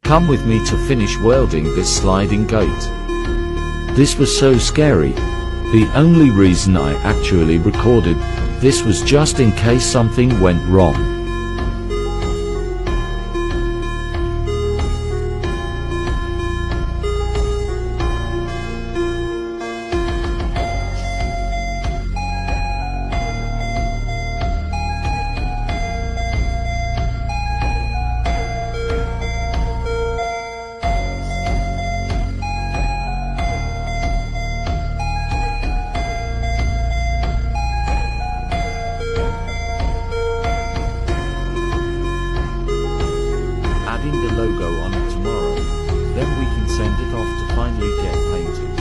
Come with me to finish welding this sliding gate. This was so scary. The only reason I actually recorded this was just in case something went wrong. Adding the logo on it tomorrow, then we can send it off to finally get painted.